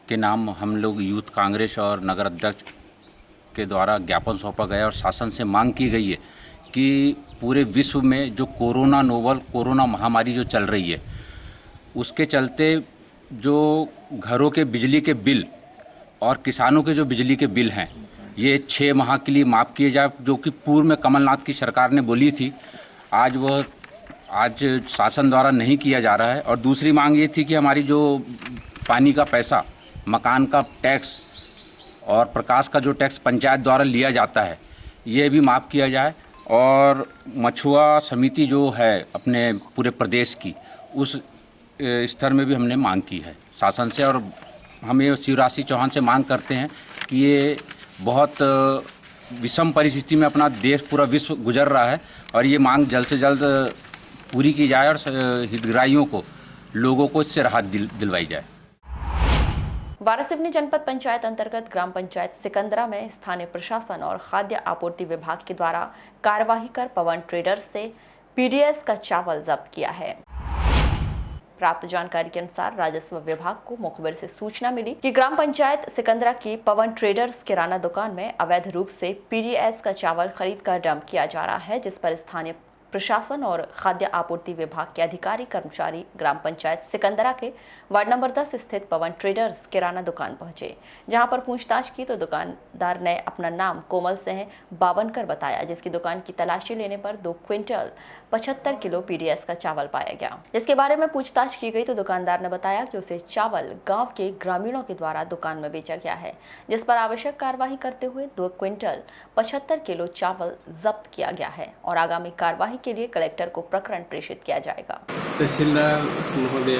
के नाम हम लोग यूथ कांग्रेस और नगर अध्यक्ष के द्वारा ज्ञापन सौंपा गया और शासन से मांग की गई है कि पूरे विश्व में जो नोवल कोरोना महामारी जो चल रही है उसके चलते जो घरों के बिजली के बिल और किसानों के जो बिजली के बिल हैं ये 6 माह के लिए माफ़ किए जाए, जो कि पूर्व में कमलनाथ की सरकार ने बोली थी। आज शासन द्वारा नहीं किया जा रहा है। और दूसरी मांग ये थी कि हमारी जो पानी का पैसा, मकान का टैक्स और प्रकाश का जो टैक्स पंचायत द्वारा लिया जाता है ये भी माफ़ किया जाए। और मछुआ समिति जो है अपने पूरे प्रदेश की, उस स्तर में भी हमने मांग की है शासन से। और हम ये शिवराज सिंह चौहान से मांग करते हैं कि ये बहुत विषम परिस्थिति में अपना देश पूरा विश्व गुजर रहा है और ये मांग जल्द से जल्द पूरी की जाए और हितग्राहियों को, लोगों को इससे राहत दिलवाई जाए। वारासिवनी जनपद पंचायत अंतर्गत ग्राम पंचायत सिकंदरा में स्थानीय प्रशासन और खाद्य आपूर्ति विभाग के द्वारा कार्यवाही कर पवन ट्रेडर्स से पीडीएस का चावल जब्त किया है। प्राप्त जानकारी के अनुसार राजस्व विभाग को मुखबिर से सूचना मिली कि ग्राम पंचायत सिकंदरा की पवन ट्रेडर्स किराना दुकान में अवैध रूप से पीडीएस का चावल खरीद कर डंप किया जा रहा है, जिस पर स्थानीय प्रशासन और खाद्य आपूर्ति विभाग के अधिकारी कर्मचारी ग्राम पंचायत सिकंदरा के वार्ड नंबर 10 स्थित पवन ट्रेडर्स किराना दुकान पहुंचे, जहां पर पूछताछ की तो दुकानदार ने अपना नाम कोमल सिंह बावनकर बताया, जिसकी दुकान की तलाशी लेने पर 2 क्विंटल 75 किलो पीडीएस का चावल पाया गया। जिसके बारे में पूछताछ की गई तो दुकानदार ने बताया कि उसे चावल गांव के ग्रामीणों के द्वारा दुकान में बेचा गया है, जिस पर आवश्यक कार्रवाई करते हुए 2 क्विंटल 75 किलो चावल जब्त किया गया है और आगामी कार्रवाई के लिए कलेक्टर को प्रकरण प्रेषित किया जाएगा। तहसीलदार महोदय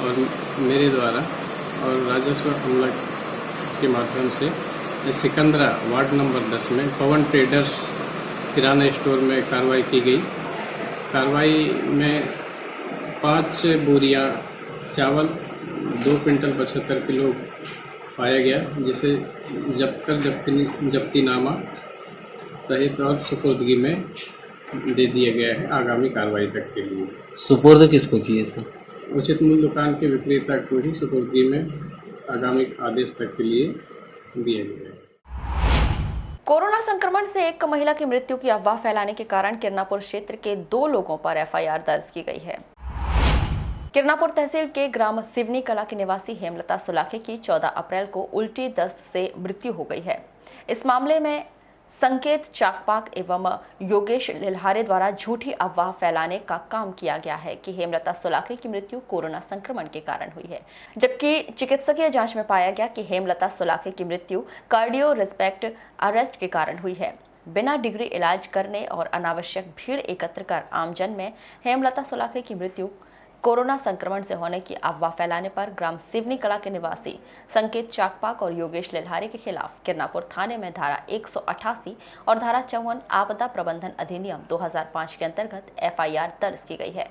और मेरे द्वारा और राजस्व अमला के माध्यम से सिकंदरा वार्ड नंबर 10 में पवन ट्रेडर्स किराना स्टोर में कार्रवाई की गई। कार्रवाई में 5 बोरियां चावल 2 क्विंटल 75 किलो पाया गया, जिसे जब्त कर जब्तीनामा सहित और सुपुर्दगी में दे दिया गया है आगामी कार्रवाई तक के लिए। सुपुर्द किसको किए सर? उचित मूल्य दुकान के विक्रेता को ही सुपुर्दगी में आगामी आदेश तक के लिए दिया गया है। कोरोना संक्रमण से एक महिला की मृत्यु की अफवाह फैलाने के कारण किरनापुर क्षेत्र के 2 लोगों पर एफआईआर दर्ज की गई है। किरनापुर तहसील के ग्राम सिवनी कला की निवासी हेमलता सुलाखे की 14 अप्रैल को उल्टी दस्त से मृत्यु हो गई है। इस मामले में संकेत चाकपाक एवं योगेश लिल्हारे द्वारा झूठी अफवाह फैलाने का काम किया गया है कि हेमलता सुलाखे की मृत्यु कोरोना संक्रमण के कारण हुई है, जबकि चिकित्सकीय जांच में पाया गया कि हेमलता सुलाखे की मृत्यु कार्डियो रेस्पेक्ट अरेस्ट के कारण हुई है। बिना डिग्री इलाज करने और अनावश्यक भीड़ एकत्र कर आमजन में हेमलता सुलाखे की मृत्यु कोरोना संक्रमण से होने की अफवाह फैलाने पर ग्राम सिवनी कला के निवासी संकेत चाकपाक और योगेश लिल्हारे के खिलाफ किरनापुर थाने में धारा 188 और धारा 54 आपदा प्रबंधन अधिनियम 2005 के अंतर्गत एफआईआर दर्ज की गई है।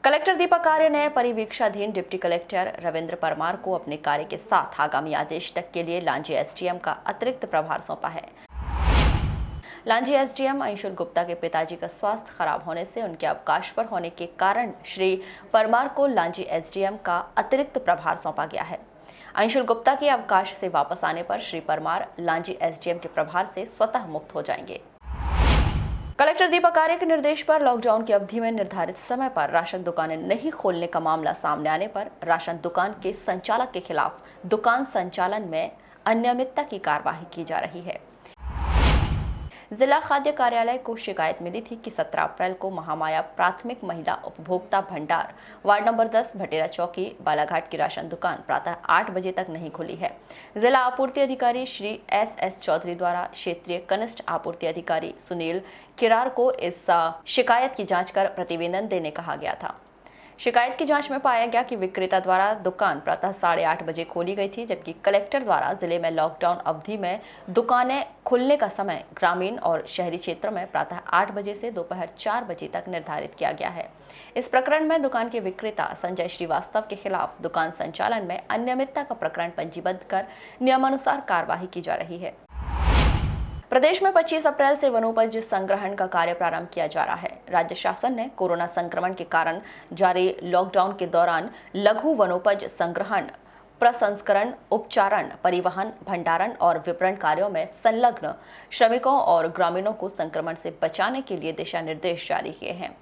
कलेक्टर दीपक आर्य ने परिवीक्षाधीन डिप्टी कलेक्टर रविंद्र परमार को अपने कार्य के साथ आगामी आदेश तक के लिए लांजी एसडीएम का अतिरिक्त प्रभार सौंपा है। लांजी एसडीएम अंशुल गुप्ता के पिताजी का स्वास्थ्य खराब होने से उनके अवकाश पर होने के कारण श्री परमार को लांजी एसडीएम का अतिरिक्त प्रभार सौंपा गया है। अंशुल गुप्ता के अवकाश से वापस आने पर श्री परमार लांजी एसडीएम के प्रभार से स्वतः मुक्त हो जाएंगे। कलेक्टर दीपक आर्य के निर्देश पर लॉकडाउन की अवधि में निर्धारित समय पर राशन दुकानें नहीं खोलने का मामला सामने आने पर राशन दुकान के संचालक के खिलाफ दुकान संचालन में अनियमितता की कार्रवाई की जा रही है। जिला खाद्य कार्यालय को शिकायत मिली थी कि 17 अप्रैल को महामाया प्राथमिक महिला उपभोक्ता भंडार वार्ड नंबर 10 भटेरा चौकी बालाघाट की राशन दुकान प्रातः 8 बजे तक नहीं खुली है। जिला आपूर्ति अधिकारी श्री एस चौधरी द्वारा क्षेत्रीय कनिष्ठ आपूर्ति अधिकारी सुनील किरार को इस शिकायत की जांच कर प्रतिवेदन देने कहा गया था। शिकायत की जांच में पाया गया कि विक्रेता द्वारा दुकान प्रातः 8:30 बजे खोली गई थी, जबकि कलेक्टर द्वारा जिले में लॉकडाउन अवधि में दुकानें खुलने का समय ग्रामीण और शहरी क्षेत्रों में प्रातः 8 बजे से दोपहर 4 बजे तक निर्धारित किया गया है। इस प्रकरण में दुकान के विक्रेता संजय श्रीवास्तव के खिलाफ दुकान संचालन में अनियमितता का प्रकरण पंजीबद्ध कर नियमानुसार कार्यवाही की जा रही है। प्रदेश में 25 अप्रैल से वनोपज संग्रहण का कार्य प्रारंभ किया जा रहा है। राज्य शासन ने कोरोना संक्रमण के कारण जारी लॉकडाउन के दौरान लघु वनोपज संग्रहण, प्रसंस्करण, उपचारण, परिवहन, भंडारण और विपणन कार्यों में संलग्न श्रमिकों और ग्रामीणों को संक्रमण से बचाने के लिए दिशा निर्देश जारी किए हैं।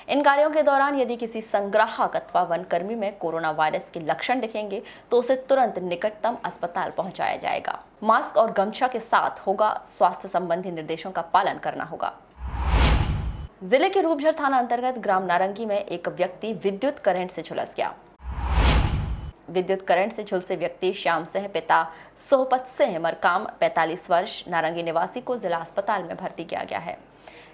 इन कार्यों के दौरान यदि किसी संग्राहक अथवा वनकर्मी में कोरोना वायरस के लक्षण दिखेंगे तो उसे तुरंत निकटतम अस्पताल पहुंचाया जाएगा। मास्क और गमछा के साथ होगा, स्वास्थ्य संबंधी निर्देशों का पालन करना होगा। जिले के रूपझर थाना अंतर्गत ग्राम नारंगी में एक व्यक्ति विद्युत करंट से झुलस गया। विद्युत करंट से झुलसे व्यक्ति श्याम सिंह पिता सोहपत सिंह मरकाम 45 वर्ष नारंगी निवासी को जिला अस्पताल में भर्ती किया गया है।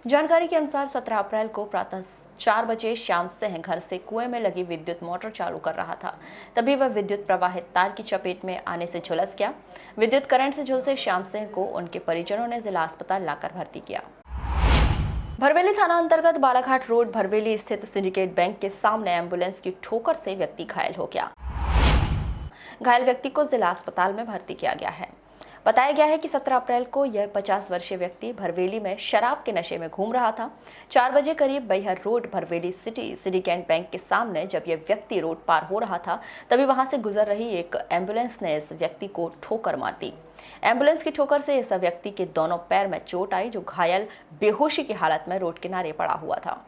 जानकारी के अनुसार 17 अप्रैल को प्रातः 4 बजे श्याम सिंह घर से कुएं में लगी विद्युत मोटर चालू कर रहा था। तभी वह विद्युत प्रवाहित तार की चपेट में आने से झुलस गया। विद्युत करंट से झुलसे श्याम सिंह को उनके परिजनों ने जिला अस्पताल लाकर भर्ती किया। भरवेली थाना अंतर्गत बालाघाट रोड भरवेली स्थित सिंडिकेट बैंक के सामने एम्बुलेंस की ठोकर से व्यक्ति घायल हो गया। घायल व्यक्ति को जिला अस्पताल में भर्ती किया गया है। बताया गया है कि 17 अप्रैल को यह 50 वर्षीय व्यक्ति भरवेली में शराब के नशे में घूम रहा था। 4 बजे करीब Baihar road Bharveli syndicate bank के सामने जब यह व्यक्ति रोड पार हो रहा था तभी वहां से गुजर रही एक एम्बुलेंस ने इस व्यक्ति को ठोकर मार दी। एम्बुलेंस की ठोकर से इस व्यक्ति के दोनों पैर में चोट आई, जो घायल बेहोशी की हालत में रोड किनारे पड़ा हुआ था।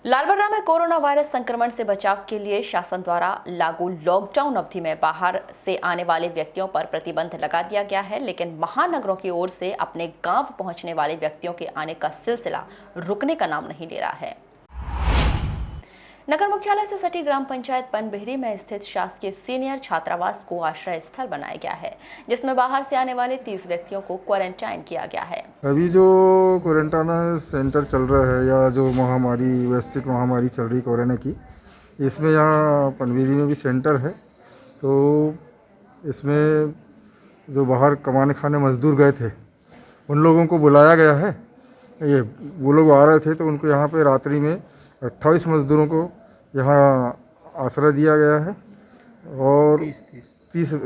लालबर्रा में कोरोना वायरस संक्रमण से बचाव के लिए शासन द्वारा लागू लॉकडाउन अवधि में बाहर से आने वाले व्यक्तियों पर प्रतिबंध लगा दिया गया है, लेकिन महानगरों की ओर से अपने गांव पहुंचने वाले व्यक्तियों के आने का सिलसिला रुकने का नाम नहीं ले रहा है। नगर मुख्यालय से सटी ग्राम पंचायत पनबिहरी में स्थित शासकीय सीनियर छात्रावास को आश्रय स्थल बनाया गया है, जिसमें बाहर से आने वाले 30 व्यक्तियों को क्वारंटाइन किया गया है। अभी जो क्वारंटाइन सेंटर चल रहा है या जो महामारी वैश्विक महामारी चल रही कोरोना की, इसमें यहाँ पनबिहरी में भी सेंटर है। तो इसमें जो बाहर कमाने खाने मजदूर गए थे उन लोगों को बुलाया गया है। ये वो लोग आ रहे थे तो उनको यहाँ पे रात्रि में 28 मजदूरों को यहाँ आश्रय दिया गया है और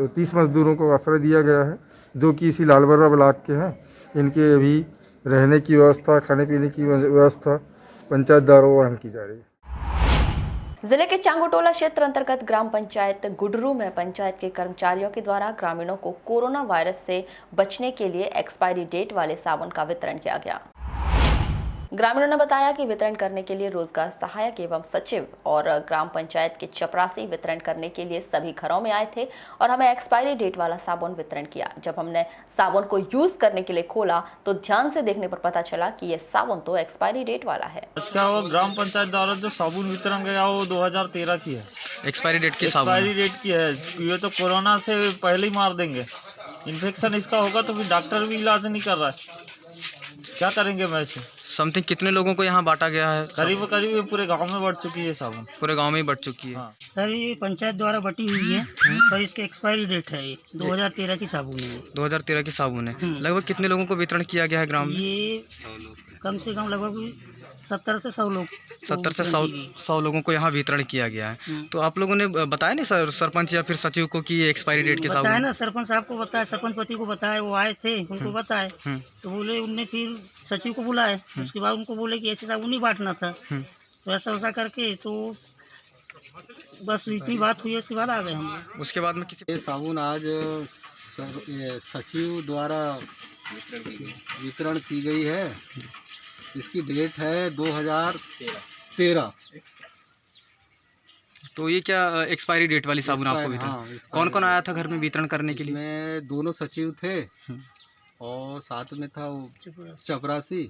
30 मजदूरों को आश्रय दिया गया है, जो कि इसी लालबर्रा ब्लॉक के हैं। इनके अभी रहने की व्यवस्था, खाने पीने की व्यवस्था पंचायत द्वारा वहन की जा रही है। जिले के चांगोटोला क्षेत्र अंतर्गत ग्राम पंचायत गुडरू में पंचायत के कर्मचारियों के द्वारा ग्रामीणों को कोरोना वायरस से बचने के लिए एक्सपायरी डेट वाले साबुन का वितरण किया गया। ग्रामीणों ने बताया कि वितरण करने के लिए रोजगार सहायक एवं सचिव और ग्राम पंचायत के चपरासी वितरण करने के लिए सभी घरों में आए थे और हमें एक्सपायरी डेट वाला साबुन वितरण किया। जब हमने साबुन को यूज करने के लिए खोला तो ध्यान से देखने पर पता चला कि यह साबुन तो एक्सपायरी डेट वाला है। क्या वो ग्राम पंचायत द्वारा जो साबुन वितरण किया वो 2013 की है, एक्सपायरी डेट की है। ये तो कोरोना से पहले ही मार देंगे। इन्फेक्शन इसका होगा तो फिर डॉक्टर भी इलाज नहीं कर रहा है, क्या करेंगे वैसे। समथिंग कितने लोगों को यहाँ बांटा गया है? करीब पूरे गांव में बढ़ चुकी है साबुन, पूरे गांव में ही बढ़ चुकी है। हाँ। सर ये पंचायत द्वारा बटी हुई है और इसकी एक्सपायरी डेट है, 2013 की साबुन है। 2013 की साबुन है। लगभग कितने लोगों को वितरण किया गया है ग्राम में? ये कम से कम लगभग 70 से 100 लोग 70 से 100 लोगों को यहाँ वितरण किया गया है। तो आप लोगों ने बताया नहीं सर सरपंच या फिर सचिव को कि ये एक्सपायरी डेट के साबुन? बताया ना, सरपंच साहब को बताया, सरपंच पति को बताया, वो आए थे उनको बताए तो बोले, उनने फिर सचिव को बुलाए, उसके बाद उनको बोले कि ऐसे साबुन नहीं बांटना था। तो ऐसा करके तो बस इतनी बात हुई, उसके बाद आ गए हम। उसके बाद में किसी साबुन आज सचिव द्वारा वितरण की गई है। इसकी डेट है 2013। तो ये क्या एक्सपायरी डेट वाली साबुन आपको वितरण? हाँ, कौन कौन आया था घर में वितरण करने के लिए? मैं दोनों सचिव थे और साथ में था वो चपरासी।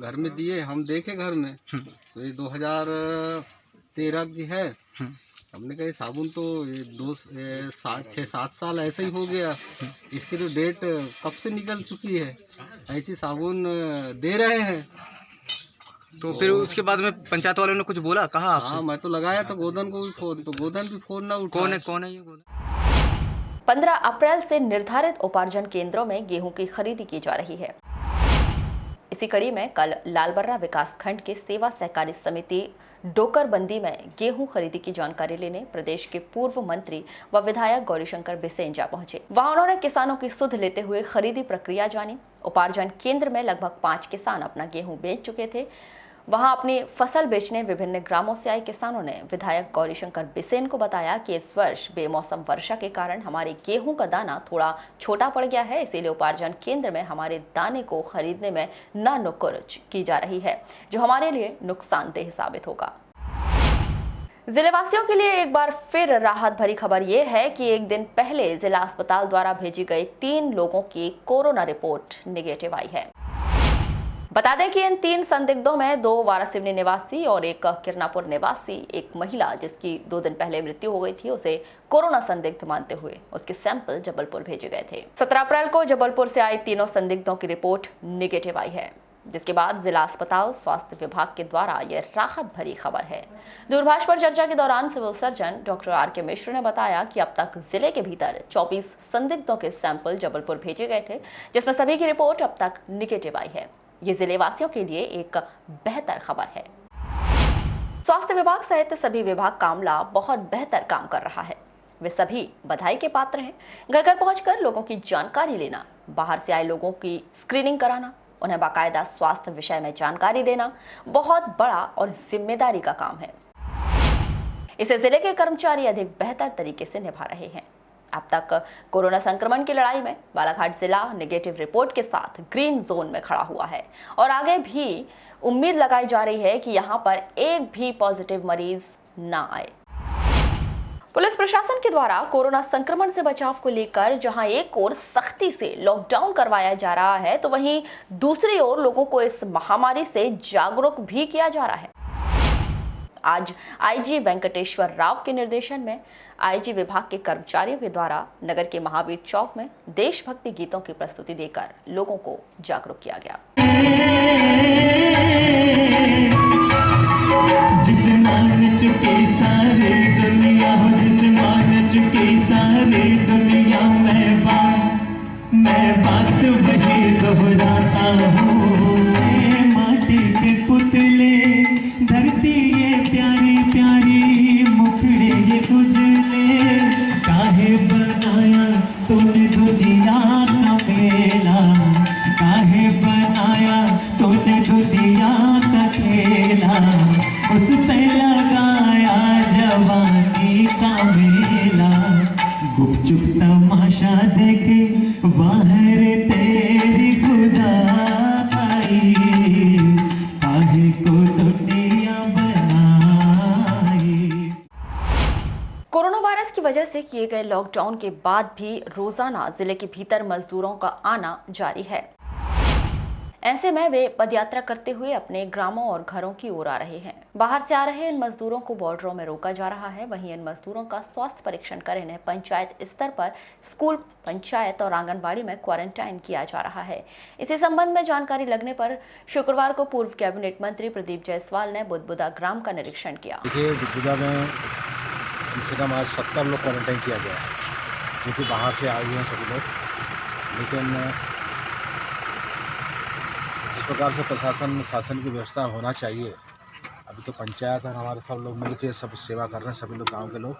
घर में दिए, हम देखे घर में तो ये 2013 की है। हमने कहा साबुन तो 6-7 साल ऐसे ही हो गया, इसकी तो डेट कब से निकल चुकी है, ऐसी साबुन दे रहे हैं। तो फिर उसके बाद में पंचायत वालों ने कुछ बोला, कहा आपसे? हाँ, मैं तो लगाया था गोदन को भी फोन, तो गोदन भी फोन ना उठा। कौन है ये गोदन? 15 अप्रैल से निर्धारित उपार्जन केंद्रों में गेहूं की खरीदी की जा रही है। इसी कड़ी में कल लालबर्रा विकास खंड के सेवा सहकारी समिति डोकरबंदी में गेहूं खरीदी की जानकारी लेने प्रदेश के पूर्व मंत्री व विधायक गौरीशंकर बिसेन जा पहुंचे। वहां उन्होंने किसानों की सुध लेते हुए खरीदी प्रक्रिया जानी। उपार्जन केंद्र में लगभग 5 किसान अपना गेहूं बेच चुके थे। वहां अपनी फसल बेचने विभिन्न ग्रामों से आए किसानों ने विधायक गौरीशंकर बिसेन को बताया कि इस वर्ष बेमौसम वर्षा के कारण हमारे गेहूं का दाना थोड़ा छोटा पड़ गया है, इसीलिए उपार्जन केंद्र में हमारे दाने को खरीदने में न नुक्कड़ की जा रही है, जो हमारे लिए नुकसानदेह साबित होगा। जिलेवासियों के लिए एक बार फिर राहत भरी खबर ये है कि एक दिन पहले जिला अस्पताल द्वारा भेजी गई 3 लोगों की कोरोना रिपोर्ट नेगेटिव आई है। बता दें कि इन 3 संदिग्धों में 2 वारासिवनी निवासी और एक किरनापुर निवासी, एक महिला जिसकी 2 दिन पहले मृत्यु हो गई थी, उसे कोरोना संदिग्ध मानते हुए उसके सैंपल जबलपुर भेजे गए थे। 17 अप्रैल को जबलपुर से आई तीनों संदिग्धों की रिपोर्ट नेगेटिव आई है, जिसके बाद जिला अस्पताल स्वास्थ्य विभाग के द्वारा यह राहत भरी खबर है। दूरभाष पर चर्चा के दौरान सिविल सर्जन डॉक्टर आर.के. मिश्र ने बताया कि अब तक जिले के भीतर 24 संदिग्धों के सैंपल जबलपुर भेजे गए थे, जिसमें सभी की रिपोर्ट अब तक नेगेटिव आई है। ये जिले वासियों के लिए एक बेहतर खबर है। स्वास्थ्य विभाग सहित सभी विभाग का अमला बहुत बेहतर काम कर रहा है। वे सभी बधाई के पात्र हैं। घर घर पहुंचकर लोगों की जानकारी लेना, बाहर से आए लोगों की स्क्रीनिंग कराना, उन्हें बाकायदा स्वास्थ्य विषय में जानकारी देना बहुत बड़ा और जिम्मेदारी का काम है। इसे जिले के कर्मचारी अधिक बेहतर तरीके से निभा रहे हैं। अब तक कोरोना संक्रमण की लड़ाई में बालाघाट जिला नेगेटिव रिपोर्ट के साथ ग्रीन जोन में खड़ा हुआ है और आगे भी उम्मीद लगाई जा रही है कि यहां पर एक भी पॉजिटिव मरीज ना आए। पुलिस प्रशासन के द्वारा कोरोना संक्रमण से बचाव को लेकर जहां एक ओर सख्ती से लॉकडाउन करवाया जा रहा है, तो वहीं दूसरी ओर लोगों को इस महामारी से जागरूक भी किया जा रहा है। आज आईजी वेंकटेश्वर राव के निर्देशन में आईजी विभाग के कर्मचारियों के द्वारा नगर के महावीर चौक में देशभक्ति गीतों की प्रस्तुति देकर लोगों को जागरूक किया गया। जिसे मान चुके सारे दुनिया हो, जिसे मान चुके सारे दुनिया, मैं बात वही दोहराता हूँ। माटी के पुतले, धरती ये प्यारी प्यारी, मुखड़े ये उजले, काहे बनाया तूने दुनिया का मेला, काहे बनाया तूने दुनिया का खेला, उस पे लगाया जवानी का मेला, गुपचुप तमाशा देखे बाहर तेरी खुदाई, काहे को दुनिया बनाई। कोरोना वायरस की वजह से किए गए लॉकडाउन के बाद भी रोजाना जिले के भीतर मजदूरों का आना जारी है। ऐसे में वे पदयात्रा करते हुए अपने ग्रामों और घरों की ओर आ रहे हैं। बाहर से आ रहे इन मजदूरों को बॉर्डरों में रोका जा रहा है। वहीं इन मजदूरों का स्वास्थ्य परीक्षण कर इन्हें पंचायत स्तर पर स्कूल, पंचायत और आंगनबाड़ी में क्वारंटाइन किया जा रहा है। इसी संबंध में जानकारी लगने पर शुक्रवार को पूर्व कैबिनेट मंत्री प्रदीप जायसवाल ने बुदबुदा ग्राम का निरीक्षण किया। देखिए, बुदबुदा में कम से कम आज 70 लोग क्वारंटाइन किया गया है, जो कि बाहर से आए हुए हैं सभी लोग। लेकिन जिस प्रकार से प्रशासन शासन की व्यवस्था होना चाहिए, अभी तो पंचायत और हमारे सब लोग मिल के सब सेवा कर रहे हैं, सभी लोग गांव के लोग।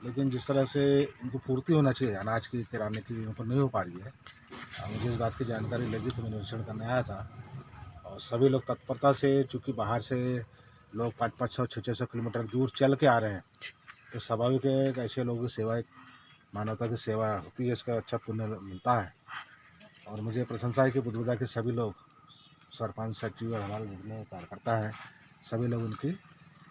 लेकिन जिस तरह से इनको पूर्ति होना चाहिए अनाज की, किराने की, उनको नहीं हो पा रही है। मुझे इस बात की जानकारी लगी तो मैं निरीक्षण करने आया था और सभी लोग तत्परता से, चूँकि बाहर से लोग 500, 600 किलोमीटर दूर चल के आ रहे हैं, तो स्वाभाविक है कि ऐसे लोगों की सेवा, एक मानवता की सेवा होती है, इसका अच्छा पुण्य मिलता है। और मुझे प्रशंसा है कि बुदबुदा के सभी लोग, सरपंच, सचिव और हमारे जितने कार्यकर्ता हैं, सभी लोग उनकी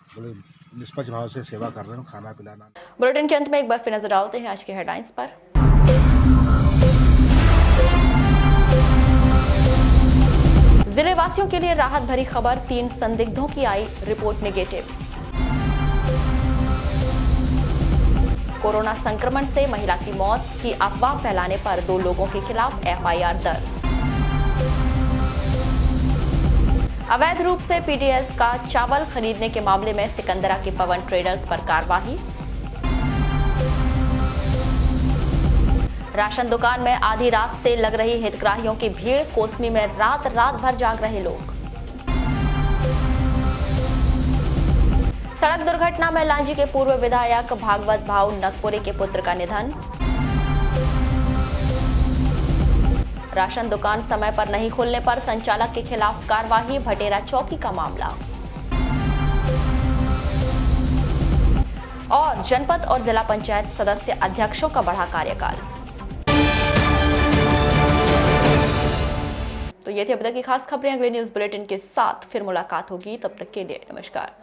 बड़े निष्पक्ष भाव से सेवा कर रहे हैं, खाना पिलाना। बुलेटिन के अंत में एक बार फिर नजर डालते हैं आज के हेडलाइंस पर। जिले वासियों के लिए राहत भरी खबर, 3 संदिग्धों की आई रिपोर्ट नेगेटिव। कोरोना संक्रमण से महिला की मौत की अफवाह फैलाने पर 2 लोगों के खिलाफ एफआईआर दर्ज। अवैध रूप से पीडीएस का चावल खरीदने के मामले में सिकंदरा के पवन ट्रेडर्स पर कार्रवाई। राशन दुकान में आधी रात से लग रही हितग्राहियों की भीड़, कोसमी में रात भर जाग रहे लोग। सड़क दुर्घटना में लांजी के पूर्व विधायक भागवत भाऊ नकपुरे के पुत्र का निधन। राशन दुकान समय पर नहीं खोलने पर संचालक के खिलाफ कार्रवाई, भटेरा चौकी का मामला। और जनपद और जिला पंचायत सदस्य अध्यक्षों का बढ़ा कार्यकाल। तो ये थी अब तक की खास खबरें। अगले न्यूज बुलेटिन के साथ फिर मुलाकात होगी, तब तक के लिए नमस्कार।